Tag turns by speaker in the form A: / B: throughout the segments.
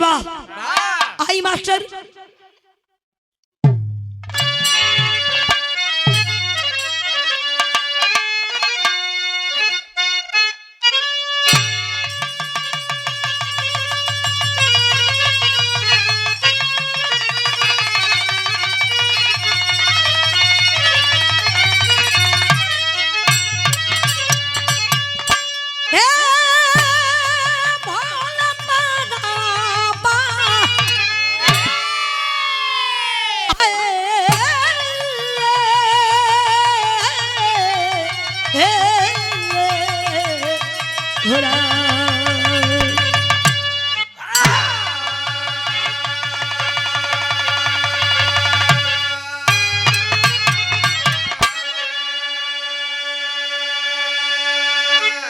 A: बा। आई मास्टर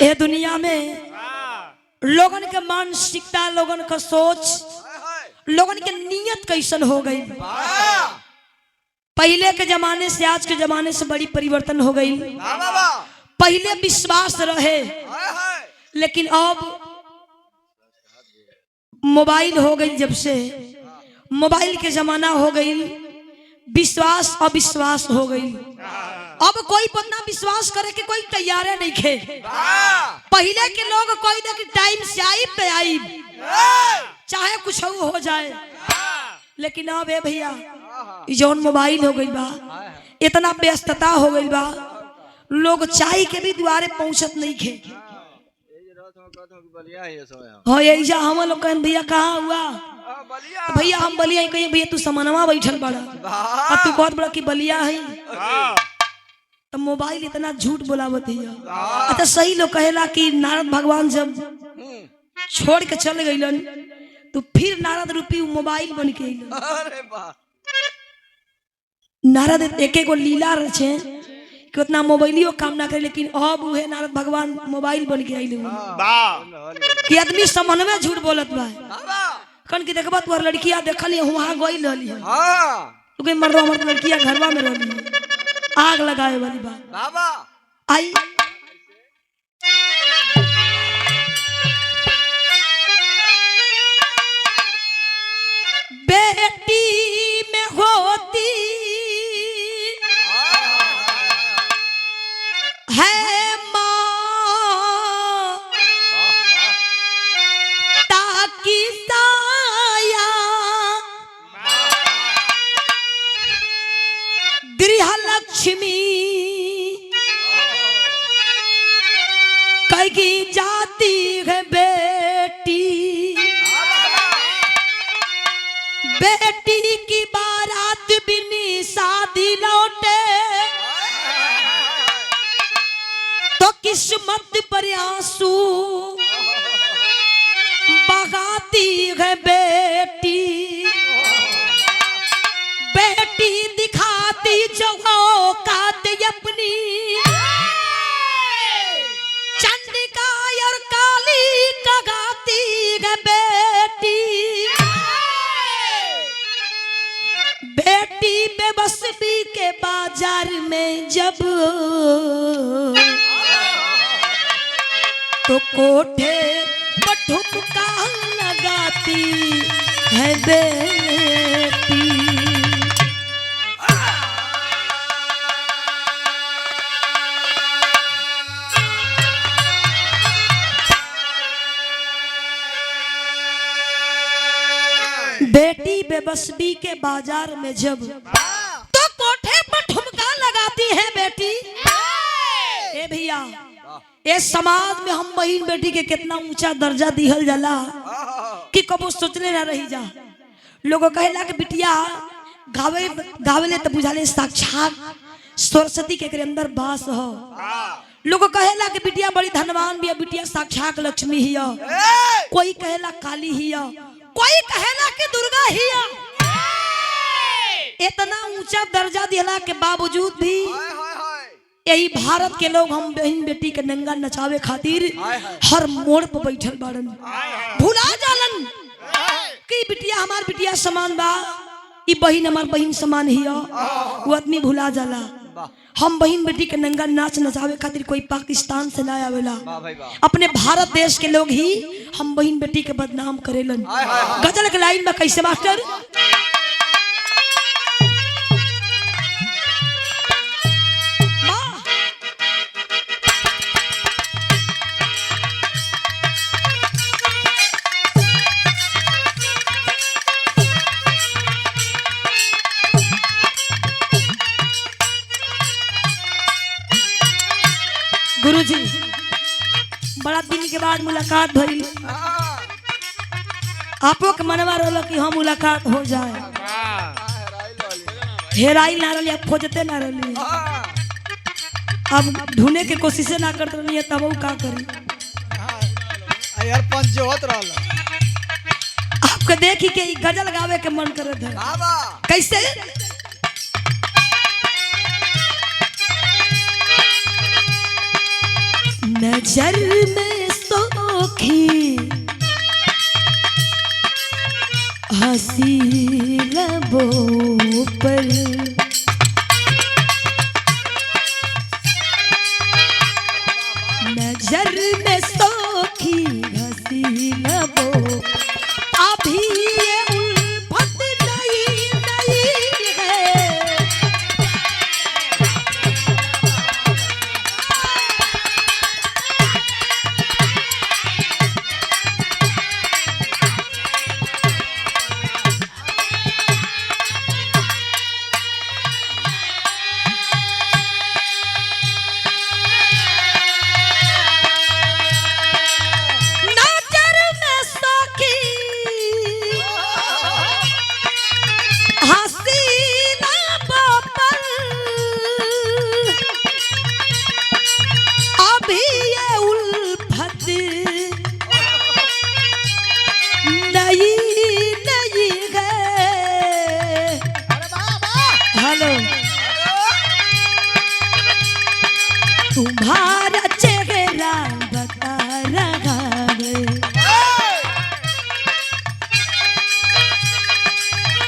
A: ये दुनिया में लोगन के मानसिकता, लोगन का सोच, लोगन के नियत कैसन हो गई। पहले के जमाने से आज के जमाने से बड़ी परिवर्तन हो गई। पहले विश्वास रहे, लेकिन अब मोबाइल हो गई। जब से मोबाइल के जमाना हो गई, विश्वास अविश्वास हो गई। अब कोई बंदा विश्वास करे कि कोई तैयार नहीं खे। पहले के लोग कोई ना कि टाइम से आई पे आई, चाहे कुछ हो जाए। लेकिन अब है भैया जौन मोबाइल हो गई बा, इतना व्यस्तता हो गई बा, लोग चाय के भी द्वारे पहुंचत नहीं खे। हाँ यही हम लोग कहें भैया कहाँ हुआ, तो भैया हम बलिया कहिए भैया तू समनवा बैठल बड़ा, अब तू बहुत बड़ा की बलिया है। तो मोबाइल इतना झूठ बोलावत है। अच्छा सही लोग कहेला कि नारद भगवान जब छोड़ के चले गईलन तो फिर नारद रूपी मोबाइल बन के अइलन। नारद एक एक लीला रचे कि उतना मोबाइलियो काम ना करे, लेकिन अब उहे नारद भगवान मोबाइल बन के आइल कि आदमी समन में झूठ बोलत बा। कन की देखबा तोर लड़किया देखली वहां गइल रहली है, तू के मर्दवा मर्द लड़किया घरवा में रहली, आग लगाए वाली बात। आई बेटी में होती है माँ ताकि साया गृहलक्ष्मी कहीं जाती है बेटी। बेटी की बारात बिनी शादी लौटे तो किस्मत पर आंसू बगाती है बेटी। बेटी दिखाती जो औकात अपनी, चंडिका और काली का गाती है बेटी। बेटी बेबसी के बाजार में जब तो कोठे पर ठुमका लगाती है बेटी। बेटी बेबसी के बाजार में जब तो कोठे पर ठुमका लगाती है बेटी। ए भैया ए समाज में हम बहन बेटी के कितना ऊंचा दर्जा दिहल जाला कि कबो सोचले ना रही जा। लोगों कहेला कि बिटिया गावे गावेले तो बुझाले साक्षात सरस्वती के अंदर वास हो। लोगों कहेला कि बिटिया बड़ी धनवान भी है, बिटिया साक्षात लक्ष्मी ही है। कोई कहेला काली ही है, कोई कहेला कि दुर्गा ही है। इतना ऊंचा दर्जा दिला के बावजूद भी यही भारत के लोग हम बहन बेटी के नंगा नचावे खातिर हर मोड़ पर बैठल बाड़न। भुला जालन कि बिटिया हमार बिटिया समान बा, ई बहन हमार बहन समान ही है। वो आदमी भुला जाला। हम बहन बेटी के नंगा नाच नचावे खातिर कोई पाकिस्तान से ना आवेला, अपने भारत देश के लोग ही हम बहन बेटी के बदनाम करेलन। गजल के लाइन में कैसे मास्टर, गुरुजी बड़ा दिन के बाद मुलाकात भइल, आपो के मनवा रहल कि हम मुलाकात हो जाए, हेराई ना रही, अब खोजते ना रही, अब ढूंढने के कोशिश ना करते रही, तब वो का करी
B: यार पंच होत रहल।
A: आपके देखी के गजल गावे के मन करत है, कैसे नजर में सोखी हंसी लबों पर, नजर में सोखी हंसी लबों, अभी ये उल्फत नहीं है, तुम्हारा चेहरा बता रहा है,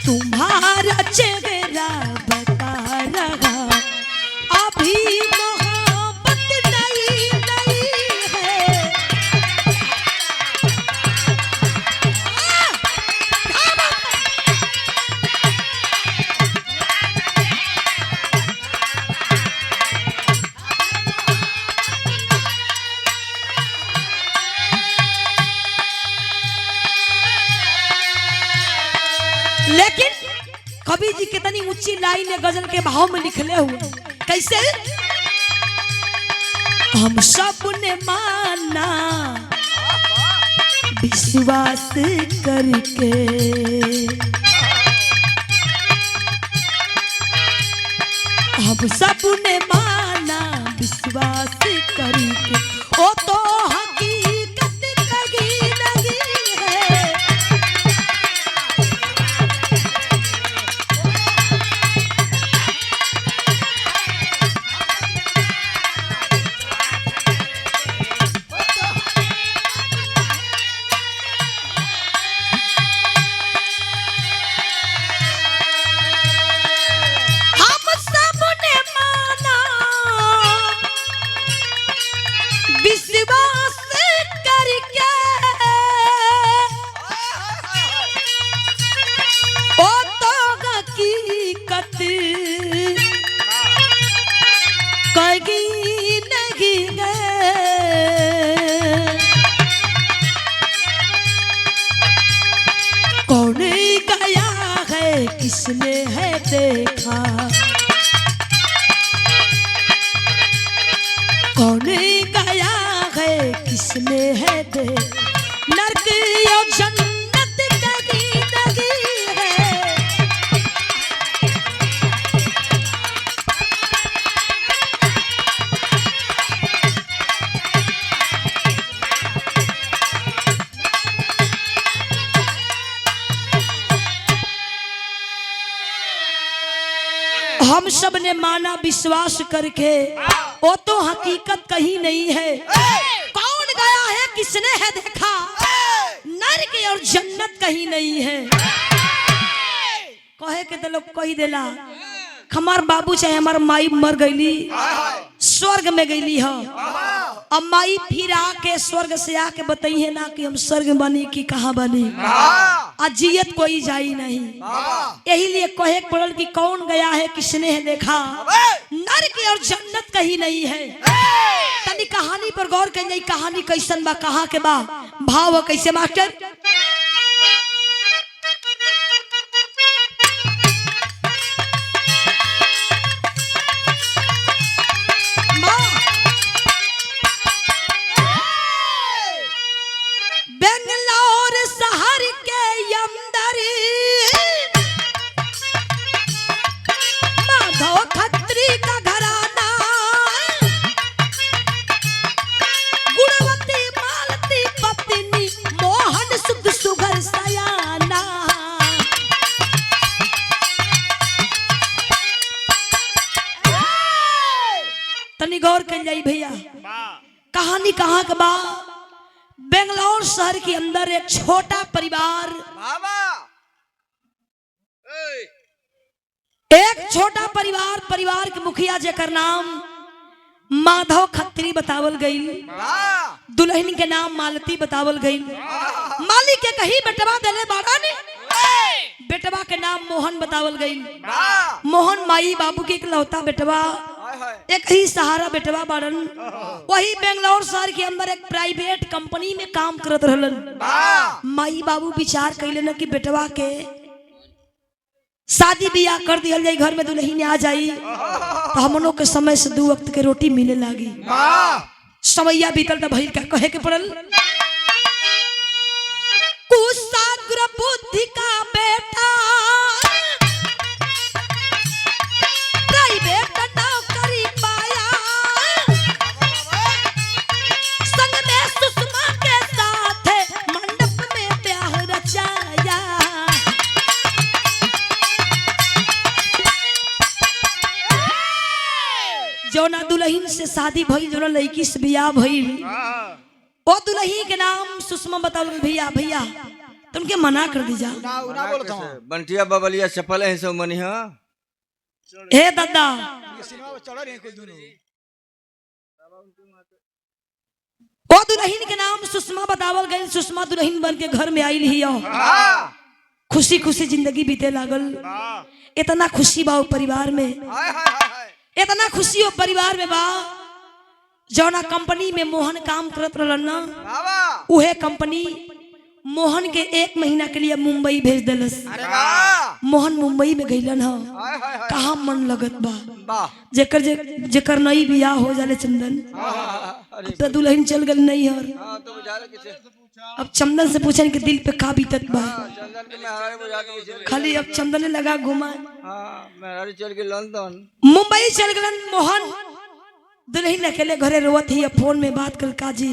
A: तुम्हारा चेहरा बता रहा, अभी मोहब्बत नहीं है, लेकिन कवि जी कितनी ऊंची लाइन है गजल के भाव में लिखले हुए, कैसे हम सब ने माना विश्वास करके, हम सब ने माना विश्वास करके, ओ तो हकीकत कहीं नहीं है, विश्वास करके, ओ तो हकीकत कहीं नहीं है, कौन गया है किसने है देखा, कौन गया है किसने है दे, नर्क और जन्नत कहीं नहीं है, हम सब ने माना विश्वास करके, वो तो हकीकत कहीं नहीं है, कौन गया है किसने है देखा, नर्क और जन्नत कहीं नहीं है, कहे के तो लोग कही देला हमार बाबू चाहे हमार माई मर गईली, स्वर्ग में गईली ह, अब माई फिर आके स्वर्ग से आके बताई है ना कि हम स्वर्ग में बनी कि कहाँ बनी, अजियत कोई जाई नहीं। यही लिए कहे पड़ल कि कौन गया है किसने है देखा, नरक और जन्नत कहीं नहीं है। तनी कहानी पर गौर करिए, कहानी कैसन बा, कहाँ के बा, भाव कैसे मास्टर। बेंगलोर शहर के अंदर माधव खत्री का घराना, गुणवती मालती पत्नी मोहन शुद्ध सुघर सयाना। तनी गौर कर जाई भैया, कहानी कहाँ का बा। बेंगलोर शहर के अंदर एक छोटा परिवार, एक छोटा परिवार, परिवार के मुखिया जेकर नाम माधव खत्री बतावल गई, दुल्हन के नाम मालती बतावल गई। मालिक के कहीं बेटवा देले बाड़ा ने, बेटवा के नाम मोहन बतावल गई। मोहन माई बाबू के इकलौता बेटवा, एक ही सहारा बेटवा बाड़न। वही बेंगलोर शहर के अंदर एक प्राइवेट कंपनी में काम करत रहलन। माई बाबू विचार कैले न कि बेटवा के शादी बियाह कर दिया जाए, घर में दुल्हन आ जाई तो हमनों के समय से 2 वक्त के रोटी मिले लागी। समैया बीतल तो भइल का कहे के पड़ल, कुशाग्र बुद्धि का बेटा प्राइवेट नौकरी पाया, संग में सुषमा के साथ मंडप में ब्याह रचाया। जौना दुल्हन से शादी भइल, जौना लड़की से बियाह भइल, ओ दुल्ही के नाम सुषमा बताओ। भैया भैया तुमके मना कर दीजा,
C: बंटिया बबलिया चपल है सब मनी।
A: हे दादा ओ दुल्हन के नाम सुषमा बतावल गई। सुषमा दुल्हन बन के घर में आई ही, खुशी खुशी जिंदगी बीते लागल। इतना खुशी बा परिवार में, इतना खुशी हो परिवार में बा। जौना कंपनी में मोहन काम करत रहलन ना, उहे कंपनी मोहन के 1 महीना के लिए मुंबई भेज दिलस। मोहन मुंबई में गईलन ह, कहाँ मन लगत बा। जेकर नई बियाह हो जाले चंदन, तो दुल्हन चल गल नहीं हर। अब चंदन से पूछन के दिल पे का बीतत बा, खाली अब चंदन ने लगा घुमा।
C: चल के लंदन
A: मुंबई चल गलन मोहन। दुल्हन अकेले घरे रोवत ही, फोन में बात कर, काजी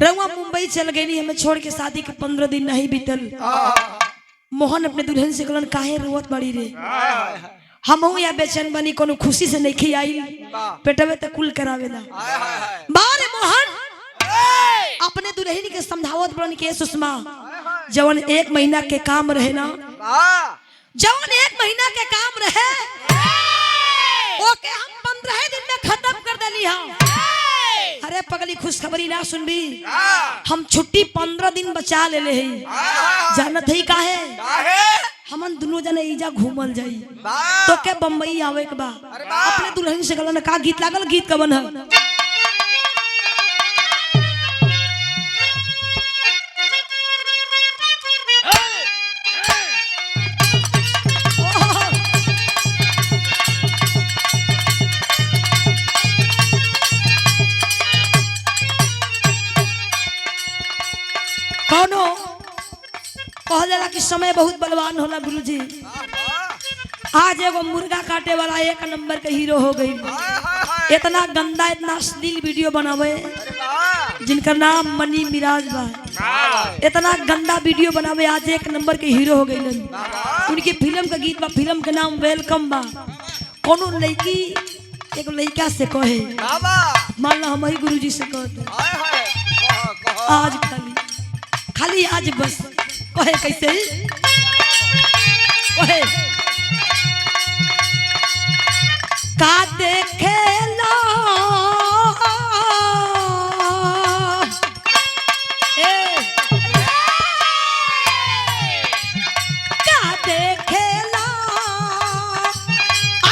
A: रउआ मुंबई चल गई, हमें छोड़ के शादी के 15 दिन नहीं बीतल। मोहन अपने दुल्हन से कहलन, काहे रोवत बड़ी रे, हमहू या बेचैन बनी, कोनो खुशी से नहीं आई, पेटवे तक कुल करावेला। बारे मोहन अपने दुल्हन के समझावत बड़न के, सुषमा जवन 1 महीना के काम रहे ना, जवन 1 महीना के काम रहे ओके हम 15 दिन में खत्म कर देली हम। अरे पगली खुशखबरी ना सुनबी, हम छुट्टी 15 दिन बचा ले है। जानत है काहे? हमन दोनों जने इजा घूमल जाई, तो के बम्बई आवे के बा। अपने दुल्हन से कहलन, का गीत लागल, गीत कवन है? कौनो कहल जाला कि समय बहुत बलवान होला गुरुजी। आज एगो मुर्गा काटे वाला 1 नंबर के हीरो हो गई। इतना गंदा, इतना अश्लील वीडियो बनावे, जिनका नाम मनी मिराज बा। इतना गंदा वीडियो बनावे, आज 1 नंबर के हीरो हो गई। उनकी फिल्म का गीत बा, फिल्म के नाम वेलकम बा। कोनो लड़की एक लड़का से कहे, मान लो हमारी गुरुजी से कहते, आज खाली आज बस कहे, कैसे कहे, का देखेला ए का देखेला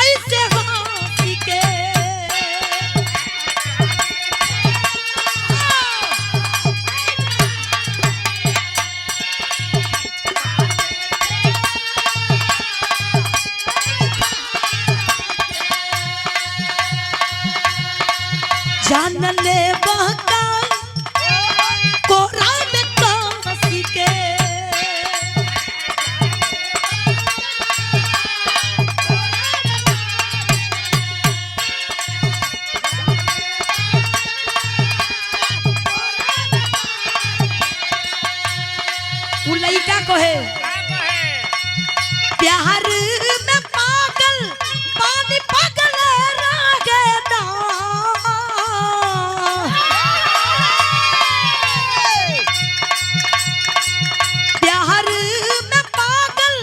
A: ऐसे हंसी के जान ले बहका कोरा में कांसी के उ लइका कहे प्यार में पागल पानी पागल रागेदा प्यार में पागल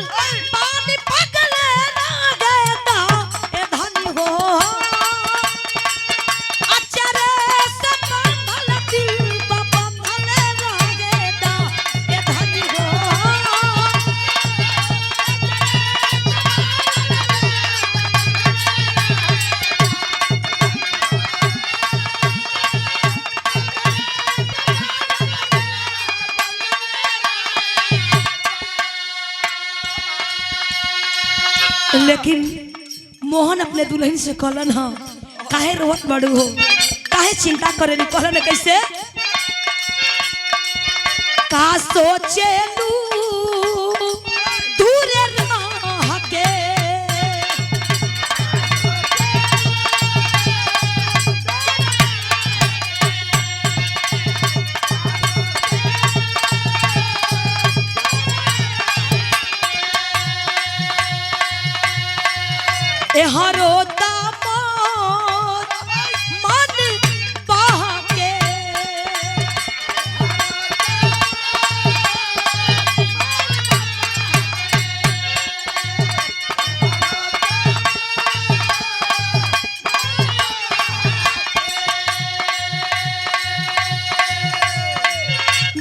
A: पानी पागल रागेदा ए धनी हो अचरे से बंधल दिल बंधल रागेदा ए धनी हो लेकिन मोहन अपने दुल्हन से कहलन ह काहे रोवत बड़ू हो काहे चिंता करेली कहलन कैसे का सोचेलू दूर रह के एहरो दामोद मन बहके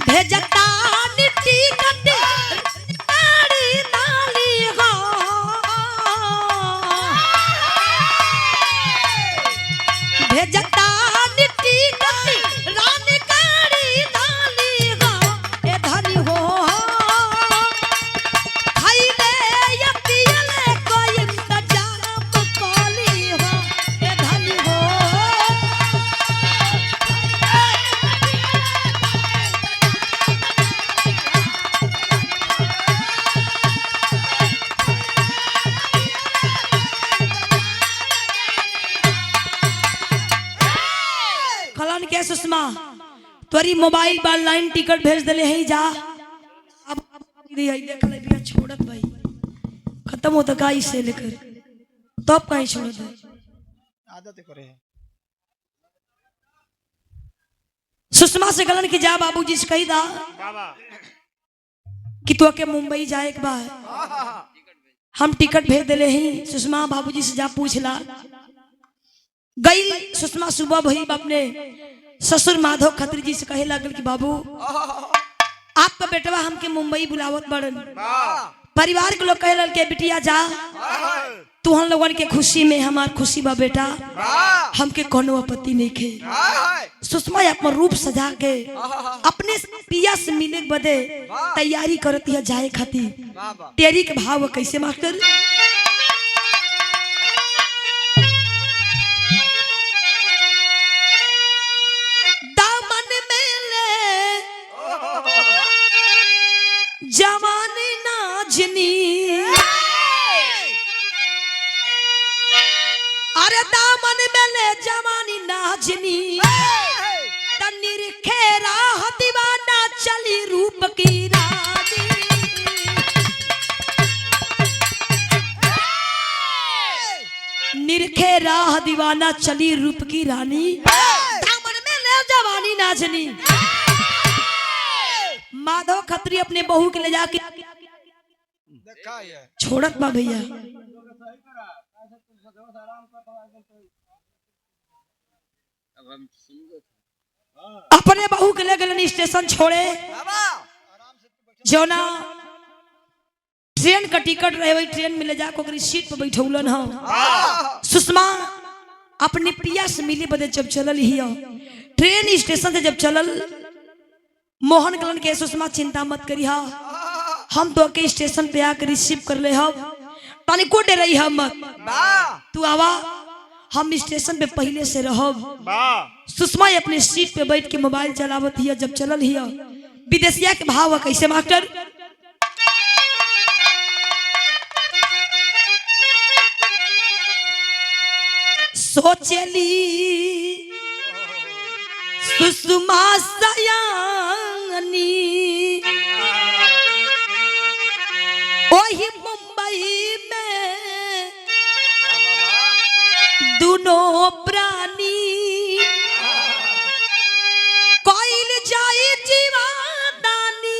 A: भेजता निटी कटी नाड़ी नाली हो भेजता निटी कटी रानी काड़ी नाली हो ए धनी हो खाइले या पियले कोई इंतजाम कोली हो ए धनी हो कलन के सुषमा तोरी मोबाइल पर लाइन टिकट भेज देले है जा अब देख ले बिया छोड़त भाई खत्म होता गाई से लेकर तब कहीं छोड़त है
B: आदत करे है
A: सुषमा से कलन की जा बाबूजी से कही दा कि तू के मुंबई जाए के बाद हम टिकट भेज देले ही सुषमा बाबूजी से जा पूछला गई सुषमा सुबह भई अपने ससुर माधव खत्री जी से कहे लगल कि बाबू आपका बेटवा हमके मुंबई बुलावत बड़न परिवार के लोग कहे लग के बिटिया जा तू हम लोगन के खुशी में हमार खुशी बा बेटा हमके कोनो आपत्ति नहीं खे सुषमा अपन रूप सजा के अपने पिया से मिले बदे तैयारी करती है जाए खातिर तेरी के भाव कैसे मास्टर जवानी नाजनी अरे दामन में ले जवानी नाजनी तन्नीर खेरा दीवाना चली रूप की रानी निरखे राह दीवाना चली रूप की रानी दामन में ले जवानी नाजनी माधव खत्री अपने बहू के ले जाके छोड़त बा भैया अपने बहू के ले गए स्टेशन छोड़े जो ना ट्रेन का टिकट रहे वही ट्रेन में ले जाकर ओकरी सीट पर बैठौलन ह सुषमा अपने प्रिया से मिले बदे जब चलल हिया ट्रेन स्टेशन से जब चलल मोहन कलन के सुषमा चिंता मत करी हा हम तो के स्टेशन पे आकर रिसीव कर ले हम तानी को डे रही हम तू आवा हम स्टेशन पे पहले से रहब सुषमा अपने सीट पे बैठ के मोबाइल चलावत हिया जब चलल हिया विदेशिया के भाव कैसे मास्टर सोचली सुषमा सयानी वही मुंबई में दोनों प्राणी कोइल जाए जीवादानी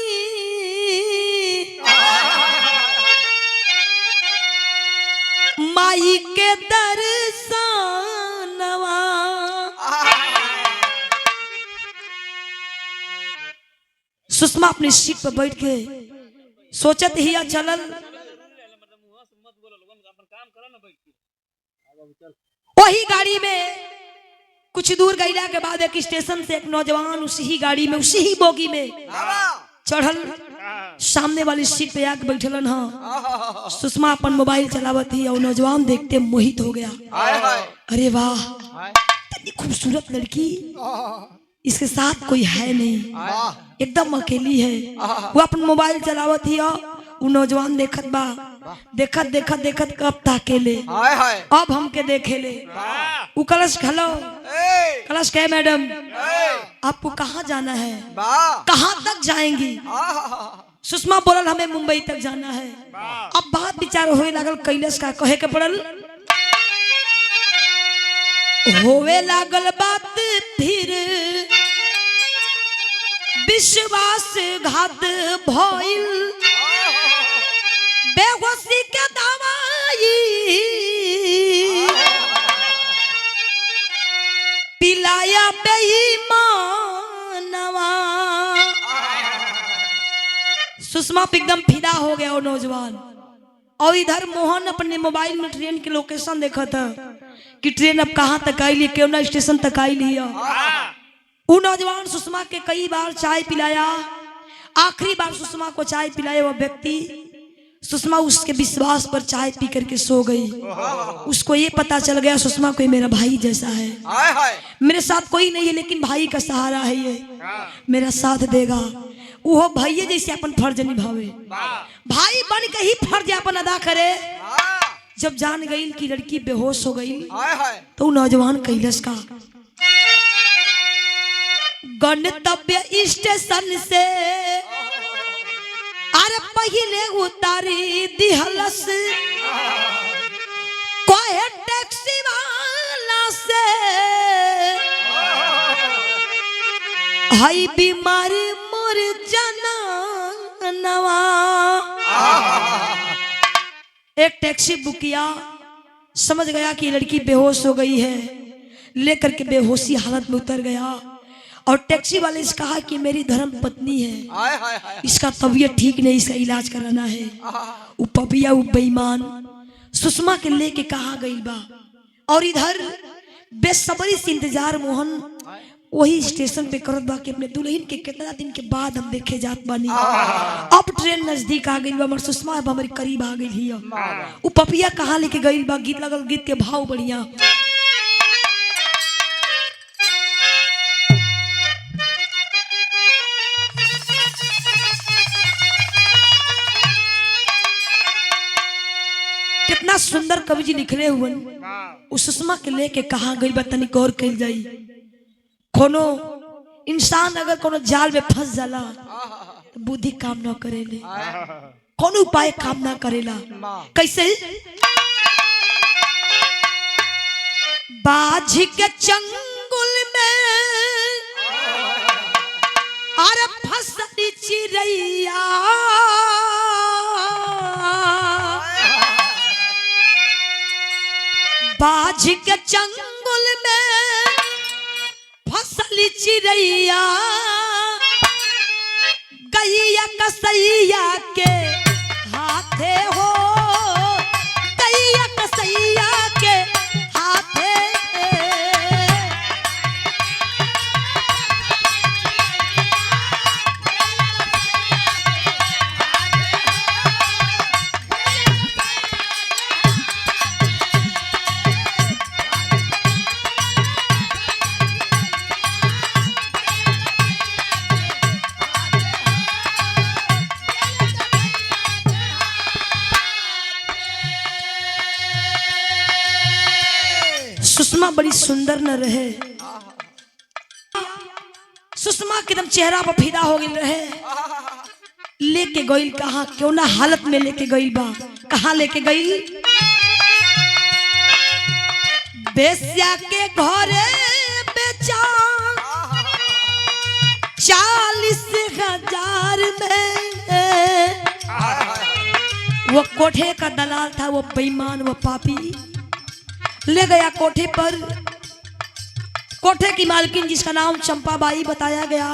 A: माई के दर्शनवा सुषमा अपनी सीट पर बैठ के सोचत हिया चलल वही गाड़ी में कुछ दूर गईला के बाद एक स्टेशन से एक नौजवान उसी ही गाड़ी में उसी ही बोगी में चढ़ल सामने वाली सीट पे आके बैठलन हाँ सुषमा अपन मोबाइल चलावत ही और नौजवान देखते मोहित हो गया अरे वाह कितनी खूबसूरत लड़की इसके साथ कोई है नहीं एकदम अकेली है वो अपन मोबाइल चलावत ही वो नौजवान देखत बा देखत देखत देखत कब ताकेले अब हमके देखेले वो कलश खलो कलश कहे मैडम आपको कहाँ जाना है कहाँ तक जाएंगी सुषमा बोलल हमें मुंबई तक जाना है अब बात विचार होए लागल कैलाश का कहे के पड़ल होवे लागल बात फिर विश्वास घात भइल बेहोशी के दवाई पिलाया बेईमानवा सुषमा पे एकदम फिदा हो गया वो नौजवान और इधर मोहन अपने मोबाइल में ट्रेन की लोकेशन देखा था कि ट्रेन अब कहाँ तक आई क्यों ना स्टेशन तक आई लिया वो नौजवान सुषमा के कई बार चाय पिलाया आखिरी बार सुषमा को चाय पिलाया वो व्यक्ति सुषमा उसके विश्वास पर चाय पी करके सो गई उसको ये पता चल गया सुषमा कोई मेरा भाई जैसा है मेरे साथ कोई नहीं है लेकिन भाई का सहारा है ये मेरा साथ देगा वो भैया जैसे अपन फर्ज निभावे भाई बन के ही फर्ज अपन अदा करे जब जान गई कि लड़की बेहोश हो गई तो नौजवान कैलाश का गणतव्य स्टेशन से अरे पहले उतारी दिहलस कोई टैक्सी वाला से हाई बीमार मोर जनवा एक टैक्सी बुक किया समझ गया कि लड़की बेहोश हो गई है लेकर के बेहोशी हालत में उतर गया और टैक्सी वाले से कहा कि मेरी धर्म पत्नी है इसका तबीयत ठीक नहीं इसका इलाज कराना है वो पपिया वो बेईमान सुषमा के लेके कहा गई बा और इधर बेसब्री से इंतजार मोहन वही स्टेशन पे करत बा कि अपने दुल्हन के कितना दिन के बाद हम देखे जात बानी अब ट्रेन नजदीक आ गई बा मगर सुषमा अब हमारे करीब आ गई है वो पपिया कहाँ लेके गई बा गीत लगल गीत के भाव बढ़िया कितना सुंदर कवि जी लिखले हुए उस सुषमा के लेके कहा गई बा तनी गौर कइल जाई कोनो इंसान अगर कोनो जाल में फंस जाला तो बुद्धि काम ना करेले कोनो उपाय काम ना करेला कैसे बाझ के चंगुल में अरे फंसती चिड़ैया बाज के चंगुल में फसली चिड़ैया गैया कसैया के हाथे हो, गैया कसैया के हाथे। सुषमा बड़ी सुंदर न रहे, सुषमा के एकदम चेहरा पर फिदा हो गई रहे। लेके गई कहा, क्यों ना हालत में लेके गई बा, कहा लेके गई? बेस्या के घरे बेचा 40,000 में। वो कोठे का दलाल था, वो बेईमान, वो पापी ले गया कोठे पर। कोठे की मालकिन जिसका नाम चंपाबाई बताया गया,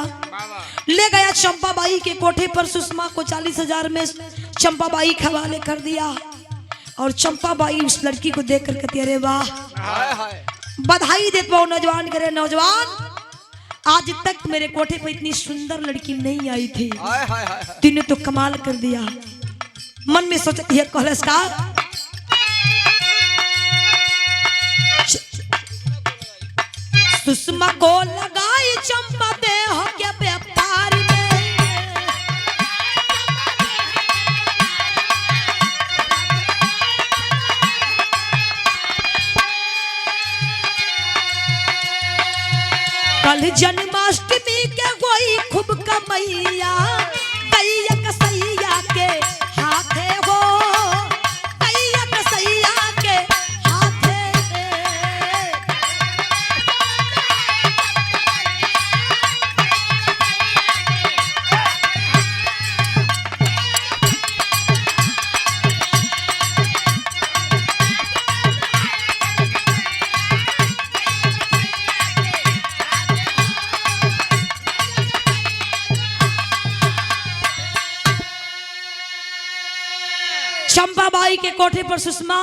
A: ले गया चंपाबाई के कोठे पर। सुषमा को 40,000 में चंपाबाई के हवाले कर दिया। और चंपाबाई उस लड़की को देख कर कहती, अरे वाह, बधाई देता हूँ नौजवान। करे नौजवान, आज तक मेरे कोठे पर इतनी सुंदर लड़की नहीं आई थी, तूने तो कमाल कर दिया। मन में सोचती है कॉलेज का, सुषमा को लगाई चंपा देह के व्यापार में। कल जन्माष्टमी के कोई खूब कमैया गैया कसैया के हाथे हो, गैया कसैया के हाथे। चंपाबाई के कोठे पर सुषमा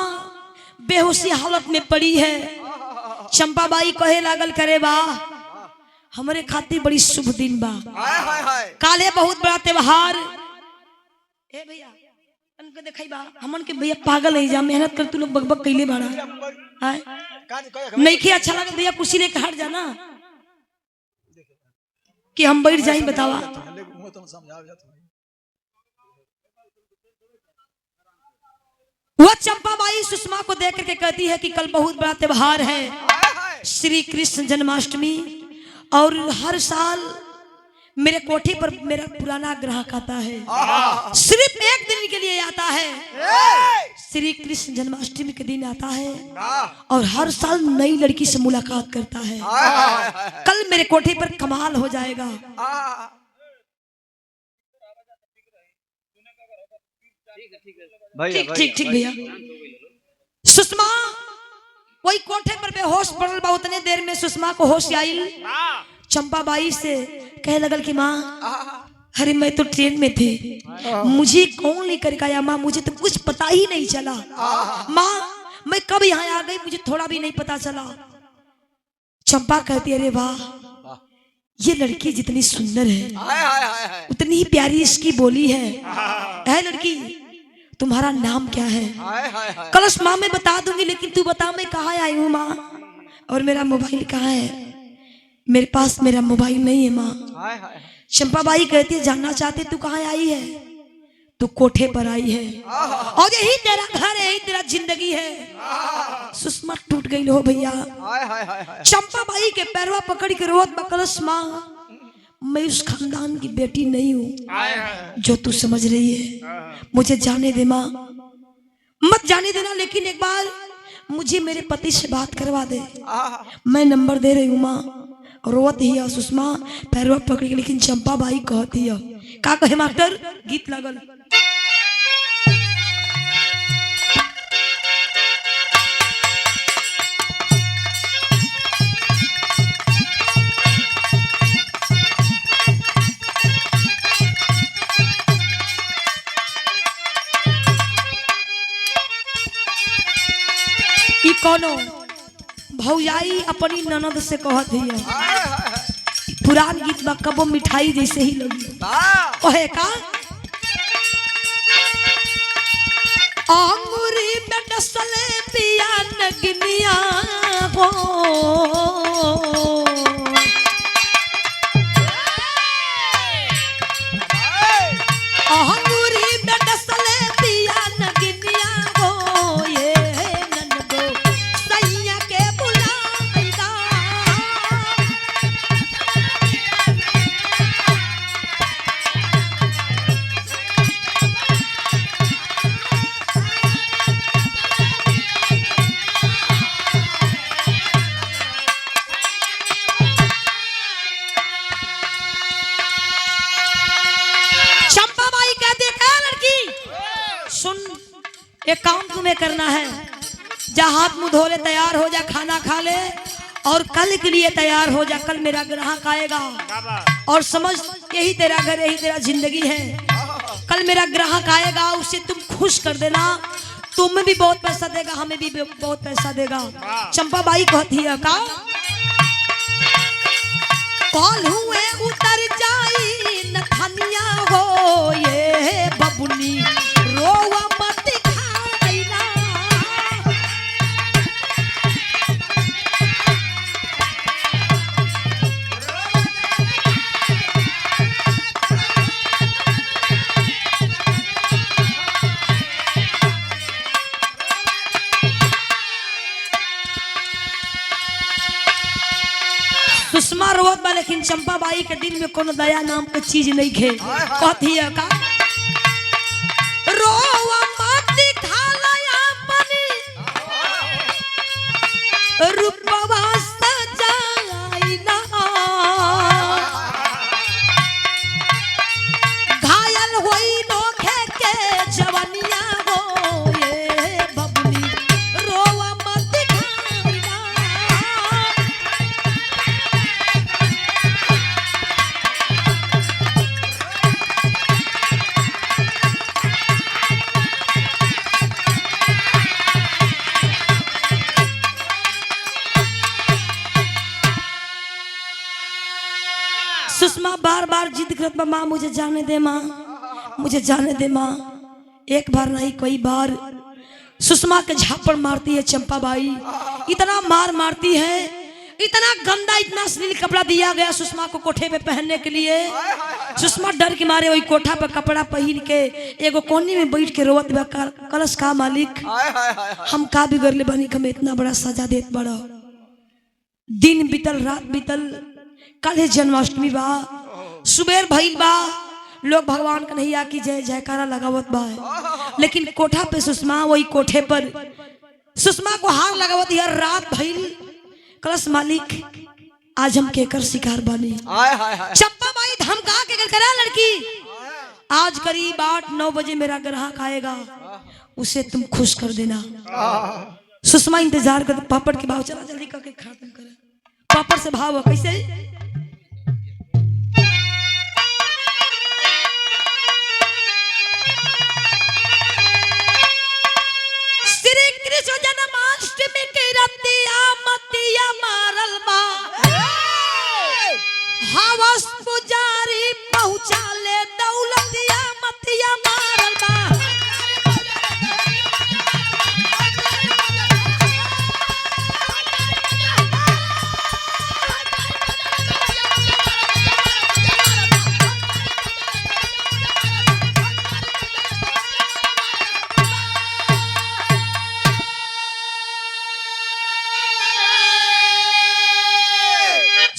A: बेहोशी हालत में पड़ी है। चंपाबाई कहे लागल, करे बा, हमारे खातिर बड़ी शुभ दिन बा, काले बहुत बड़ा त्योहार। ए भैया उनके देखाई बा, हमन के भैया पागल है जा, मेहनत कर तू लोग बकबक कैले बाड़ा नहीं के अच्छा लगे भैया, कुर्सी लेके हट जाना कि हम बैठ जाई। बतावा वो चंपाबाई सुषमा को देख करके कहती है कि कल बहुत बड़ा त्योहार है, श्री कृष्ण जन्माष्टमी, और हर साल मेरे कोठे पर मेरा पुराना ग्राहक आता है, सिर्फ एक दिन के लिए आता है। श्री कृष्ण जन्माष्टमी के दिन आता है और हर साल नई लड़की से मुलाकात करता है। कल मेरे कोठे पर कमाल हो जाएगा। ठीक ठीक ठीक भैया। सुषमा वही कोठे पर बेहोश पड़ल बा। उतने देर में सुषमा को होश आई। चंपाबाई से कह लगल कि माँ, अरे मैं तो ट्रेन में थी, मुझे कौन लेकर गया माँ, मुझे तो कुछ पता ही नहीं चला। माँ मैं कब यहाँ आ गई, मुझे थोड़ा भी नहीं पता चला। चंपा कहती, अरे वाह, ये लड़की जितनी सुंदर है उतनी ही प्यारी इसकी बोली है लड़की, तुम्हारा नाम क्या है? कलश माँ मैं बता दूंगी, लेकिन तू बता मैं कहाँ आई हूँ माँ, और मेरा मोबाइल कहाँ है? मेरे पास मेरा मोबाइल नहीं है माँ। चंपाबाई कहती है, जानना चाहते तू कहाँ आई है? तू कोठे पर आई है और यही तेरा घर है, यही तेरा जिंदगी है। सुषमा टूट गई हो भैया। चंपाबाई के पैरवा पकड़ के रोत बकलस, माँ मैं उस खानदान की बेटी नहीं हूँ जो तू समझ रही है, मुझे जाने दे माँ, मत जाने देना, लेकिन एक बार मुझे मेरे पति से बात करवा दे। मैं नंबर दे रही हूँ माँ। रोत ही है सुषमा पैरवा पकड़ के, लेकिन चंपाबाई कहती है, का कहे मास्टर? गीत लगल। कोनो भौजाई अपनी ननद से कहत है पुरान गीत बा कबो मिठाई जैसे ही लगी ओहे का अंगूरी में डसले पिया नगनिया हो अंगूरी में डसले पिया नगनिया हो ये ननदो सैया के बुलाएगा सुन एक काम तुम्हें करना है जा हाथ मुंह धो ले तैयार हो जा खाना खा ले और कल के लिए तैयार हो जा कल मेरा ग्राहक आएगा और समझ यही तेरा घर यही तेरा जिंदगी है कल मेरा ग्राहक आएगा उसे तुम खुश कर देना तुम्हें भी बहुत पैसा देगा हमें भी बहुत पैसा देगा चंपा बाई कहती है का कॉल हुए उतर जाई नथनिया हो ये बबुनी रोवा मत खाइना सुषमा रोवत बा लेकिन चंपा बाई के दिल में कोनो दया नाम के चीज नहीं खे कहती है का रोवा मत खालया बनी रूपवा सजाइना घायल होई नोखे के जवनिया हो ये बबुनी रोवा मत खाइना सुषमा बार बार जिद करत बा माँ मुझे जाने दे माँ मुझे जाने दे माँ एक बार नहीं कई बार सुषमा के झापड़ मारती है चंपा बाई इतना मार मारती है इतना गंदा इतना अश्लील कपड़ा दिया गया सुषमा को कोठे पे पहनने के लिए सुषमा डर के मारे वही कोठा पे कपड़ा पहन के एगो कोने में बैठ के रोवत बा कलश का मालिक हम का बिगड़ ले बनी हमें इतना बड़ा सजा देत बड़ा दिन बीतल रात बीतल कल है जन्माष्टमी बा सुबेर भइल बा लोग भगवान का नैया की जय जयकारा लगावत बा लेकिन कोठा पे सुषमा वही कोठे पर सुषमा को हार लगावत यार रात भइल कलश मालिक आज हम केकर शिकार बने चंपा बाई धमका के करा लड़की आज करीब 8-9 बजे मेरा ग्राहक आएगा उसे तुम खुश कर देना सुषमा इंतजार कर पापड़ के भाव चला जल्दी करके खत्म कर पापड़ से भाव कैसे श्री कृष्ण जन्माष्टमी के रतिया मतिया मारल बा हवस पुजारी पहुंचा ले दौलतिया मतिया मारल बा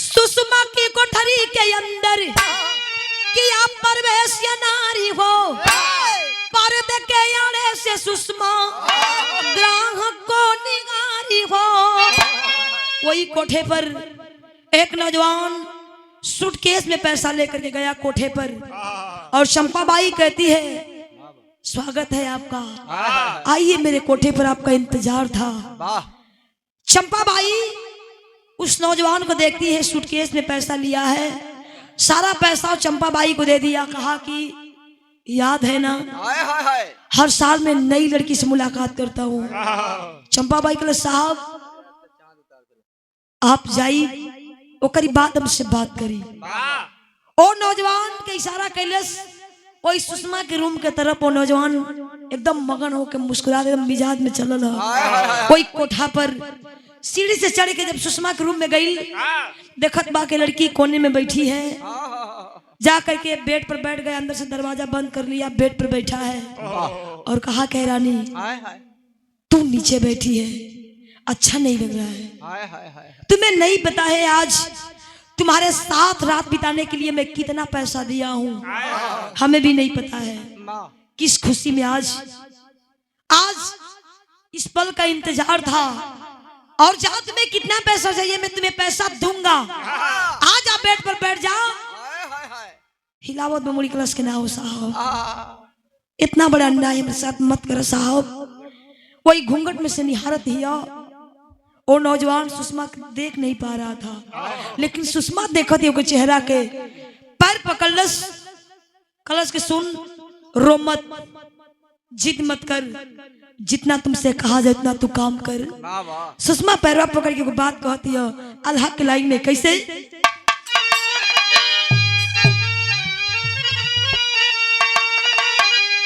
A: सुषमा की कोठरी के अंदर किया प्रवेश या नारी हो पर्दे के आड़े से सुषमा ग्राहक को निगारी हो वही कोठे पर एक नौजवान सूटकेस में पैसा लेकर के गया कोठे पर और चंपा बाई कहती है स्वागत है आपका आइए मेरे कोठे पर आपका इंतजार था चंपा बाई उस नौजवान को देखती है सूटकेस में पैसा लिया है सारा पैसा चंपा बाई को दे दिया कहा कि याद है ना हर साल में नई लड़की से मुलाकात करता हूँ। चंपाबाई कल साहब आप जाई ओकरी बात हमसे बात करी। ओ नौजवान के इशारा कैलस वही सुषमा के रूम के तरफ। वो नौजवान एकदम मगन होकर मुस्कुरा एकदम मिजाज में चलल है। कोई कोठा पर सीढ़ी से चढ़ के जब सुषमा के रूम में गई, देखत बा के लड़की कोने में बैठी है। जा करके बेड पर बैठ गए, अंदर से दरवाजा बंद कर लिया, बेड पर बैठा है और कहा कह रानी तू नीचे बैठी है, अच्छा नहीं लग रहा है। तुम्हें नहीं पता है आज तुम्हारे साथ रात बिताने के लिए मैं कितना पैसा दिया हूँ। हमें भी नहीं पता है किस खुशी में आज इस पल का इंतजार था। और जाओ तुम्हें कितना पैसा चाहिए मैं तुम्हें पैसा दूंगा। आज आप बेड पर बैठ जाओ। हिलावत में मुड़ी क्लास के ना हो साहब, इतना बड़ा अन्याय मेरे साथ मत करो साहब। वही घूंघट में से निहारत हिया। और नौजवान सुषमा देख नहीं पा रहा था, लेकिन सुषमा देखा थी चेहरा के। पैर पकड़लस, कलश के सुन, रो मत, जिद मत कर, जितना तुमसे कहा जाए उतना तू काम कर। सुषमा पैरवा पकड़ के बात कहती है अल्लाह के लाइन में। कैसे?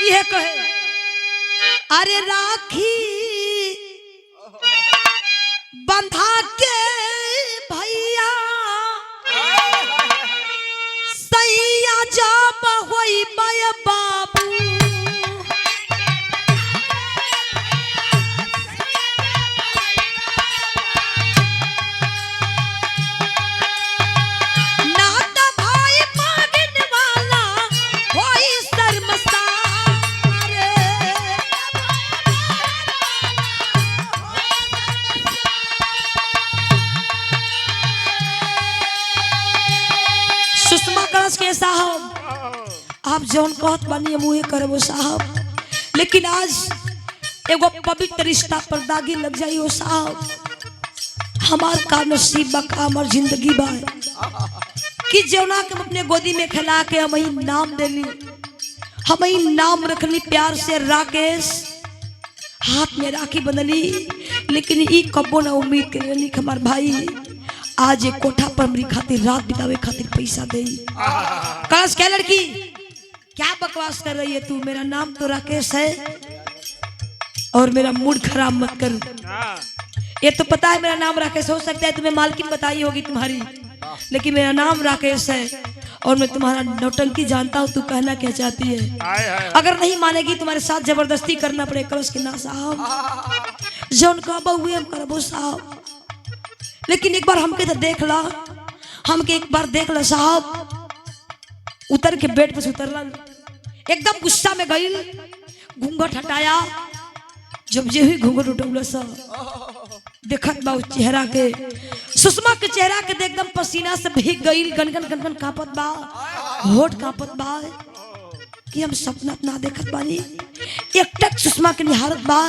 A: ये कहे अरे राखी बंधा के भैया सैया जाब होई बय बाबू। सुषमा कलश के साहब आप जौन कहत बानी मुहे करबो साहब, लेकिन आज एगो पवित्र रिश्ता पर दागी लग जाई हो साहब। हमार का नसीब बा, का हमार जिंदगी बा कि जौना के अपने गोदी में खिला के हम ही नाम देली, हम ही नाम रखली प्यार से राकेश। हाथ में राखी बंधली, लेकिन ई कबो ना उम्मीद करेली हमार भाई आज एक कोठा पर मेरी खातिर रात बितावे खातिर पैसा दे। कलश क्या लड़की क्या बकवास कर रही है तू? मेरा नाम तो राकेश है और मेरा मूड खराब मत कर। ये तो पता है मेरा नाम राकेश, हो सकता है तुम्हें मालकिन बताई होगी तुम्हारी, लेकिन मेरा नाम राकेश है और मैं तुम्हारा नौटंकी जानता हूँ। तू कहना क्या चाहती है? अगर नहीं मानेगी तुम्हारे साथ जबरदस्ती करना पड़े। कलश के ना साहब जौन कहबो हुए हम करबो साहब, लेकिन एक बार हमके तो देख ला, हमके एक बार देख ला साहब। उतर के बेड पे से उतरला, एकदम गुस्सा में गई, घूंघट हटाया। जब जे हुई घूंघट उठौला सा देखत बा चेहरा के, सुषमा के चेहरा के एकदम पसीना से भीग गई, गनगन गनगन कांपत बा, होठ कांपत बा कि हम सपना ना देखत बानी। एकटक सुषमा के निहारत बा।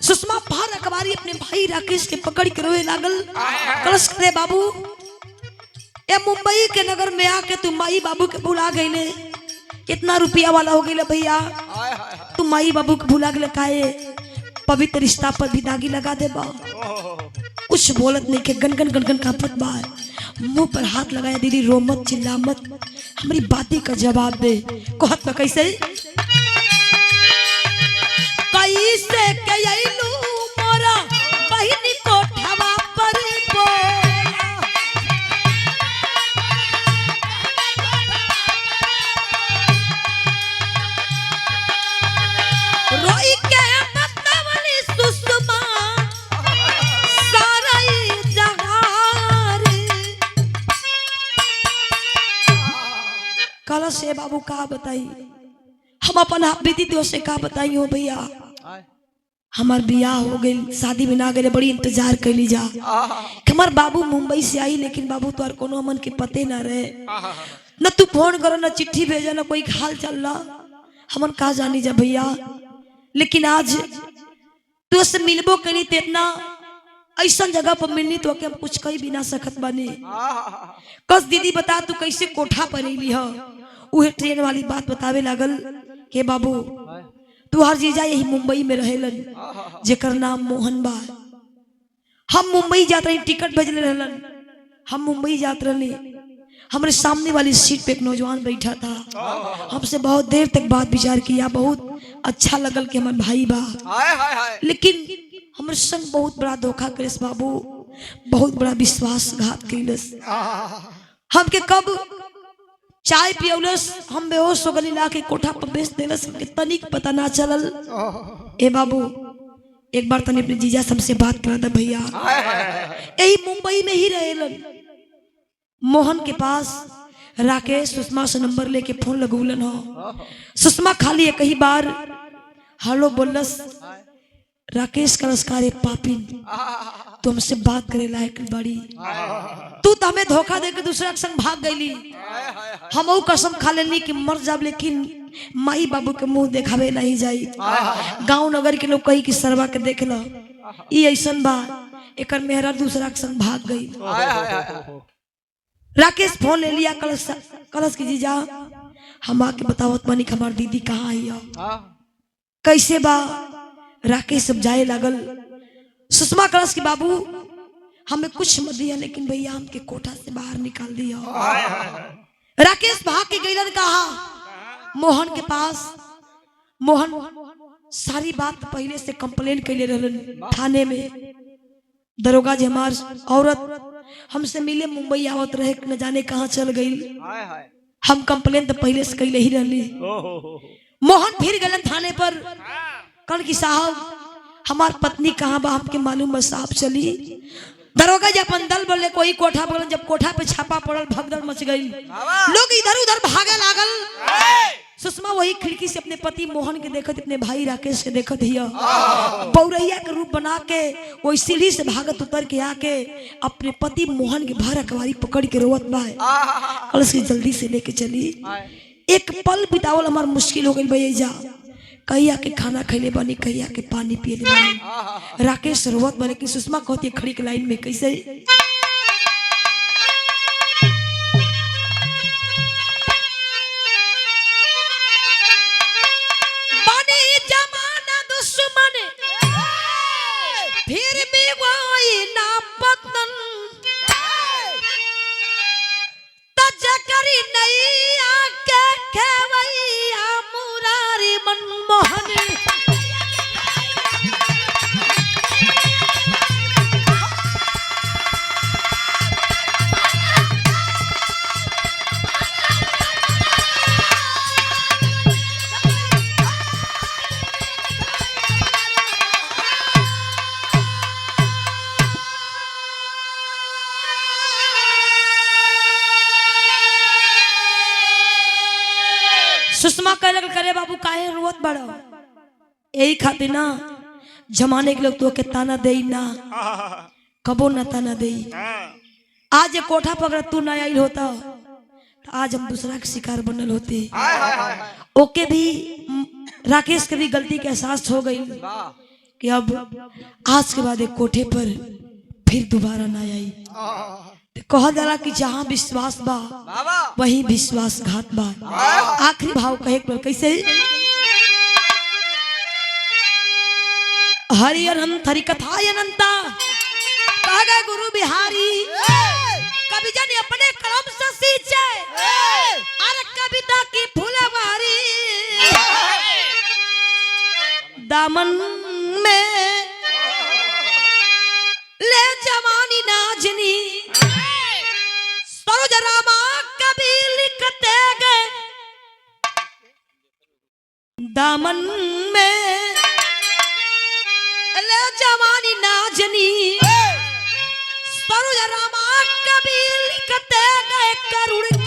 A: सुषमा बाहर अखबारी अपने भाई राकेश के पकड़ के रोए लागल। कलश करे बाबू ए मुंबई के नगर में आके तू माई बाबू के भुला गईले, इतना रुपया वाला हो गईले भैया, तू माई बाबू के भुला गईले, काहे पवित्र रिश्ता पर भी दागी लगा दे बा। कुछ बोलत नहीं के गनगन गनगन कांपत बा, मुंह पर हाथ लगाया। दीदी रो मत, चिल्ला मत, हमारी बातें का जवाब दे। कहत ना कैसे कैसे कयलू मोरा बहिनी कोठवा पर बोला, रोई के मतवली सुषमा सारी जहार। कल से बाबू का बताई, हम अपन बीती दिवस से का बताई हो भैया। हमार बियाह हो गई, शादी में ना गए, बड़ी इंतजार कैली जा। हमार बाबू मुंबई से आई, लेकिन बाबू तो कोनो मन के पते ना रहे, न तू फोन करो, न चिट्ठी भेजा, न कोई हाल चल रहा, हमन कहा जानी जा भैया। लेकिन आज तू से मिलबो करी तो इतना ऐसा जगह पर मिलनी तो हम कुछ कही भी ना सकत बानी। कस दीदी बता तू कैसे कोठा पर अली ह? उहे ट्रेन वाली बात बतावे लागल के बाबू तू हर जीजा यही मुंबई में रहेलन जेकर नाम मोहन बा। हम मुंबई जात रही, टिकट भेजले रहलन, हम मुंबई जात रही। हमारे सामने वाली सीट पे एक नौजवान बैठा था, हमसे बहुत देर तक बात विचार किया, बहुत अच्छा लगल कि हमारे भाई बा। लेकिन हमारे संग बहुत बड़ा धोखा करेस बाबू, बहुत बड़ा विश्वासघात कैलस। हमके कब चाय पियौलस, हम बेहोश हो गली, लाके कोठा पर बेच देलस, हमके तनिक पता ना चलल। ए बाबू एक बार तने अपने जीजा सबसे बात करा था भैया। यही मुंबई में ही रहेलन। मोहन के पास राकेश सुषमा से नंबर लेके फोन लगौलन हो। सुषमा खाली एक ही बार हेलो बोलस। राकेश का नमस्कार एक पापिन, तो हमसे बात करे लायक बड़ी, तू तो हमें धोखा दे के दूसरा के संग भाग गईली। हम कसम खा लेनी कि मर जाब, लेकिन माई बाबू के मुंह देखावे नहीं जाई। गांव नगर के लोग कही कि सरवा के देख लो, ई ऐसन बा, एकर मेहरा दूसरा के संग भाग गई। राकेश फोन ले लिया, कलश की जीजा हम आके बतावत मानी हमार दीदी कहाँ है, कैसे बा। राकेश सब जाए लागल। सुषमा कलश की बाबू हमें कुछ मत दिया, लेकिन भैया हमके कोठा से बाहर निकाल दिया। राकेश भाग के गईलन कहा मोहन के पास। मोहन सारी बात पहले से कंप्लेन कैले रहलन थाने में। दरोगा जी हमार औरत हमसे मिले मुंबई आवत रहे, न जाने कहाँ चल गई। हम कंप्लेन तो पहले से कैले ही रहली। मोहन फिर गलन थाने पर, कल की साहब हमार पत्नी कहाँ बा, हमके मालूम बस साहब चली। दरोगा जी अपन दल बोले कोई कोठा बोले, जब कोठा पे छापा पड़ल भगदड़ मच गई, लोग इधर उधर भागे लागल। सुषमा वही खिड़की से अपने पति मोहन के देखत, अपने भाई राकेश के देखत हिया, बौरैया के रूप बना के वही सीढ़ी से भागत उतर के आके अपने पति मोहन के भर अकवारी पकड़ के रोवत बा। कलश की जल्दी से लेके चली। एक पल बितावल हमार मुश्किल हो गई भैया। कहिया के खाना खैले बनी, कहिया के पानी पिए बनी। राकेश रोवत बने कि सुषमा कहती खड़ी के लाइन में कैसे, बनी जमाना दुश्मन फिर भी वही ना पतन, तजकरी नहीं आके खेवैया मुरारी मनमोहन। सुषमा कह लगल करे बाबू काहे रोवत बड़ो, यही खातिर ना जमाने के लोग तो के ताना दे ना, कबो न ताना दे। आज ये कोठा पर अगर तू ना आई होता तो आज हम दूसरा के शिकार बनल होते। ओके भी राकेश के भी गलती के एहसास हो गई कि अब आज के बाद एक कोठे पर फिर दोबारा ना आई। कहा जाला कि जहाँ विश्वास बा वही विश्वासघात बा। आखिरी भाव कहे कैसे, हरि अनंत हरि कथा अनंता कह गए गुरु बिहारी। कभी जाने अपने कलम से सींचे अरे कविता की फुलवारी, दामन में ले जवानी नाजनी, सरोज रामा कभी लिखते गए दामन में ले जवानी नाजनी, सरोज रामा कभी लिखते गए करुण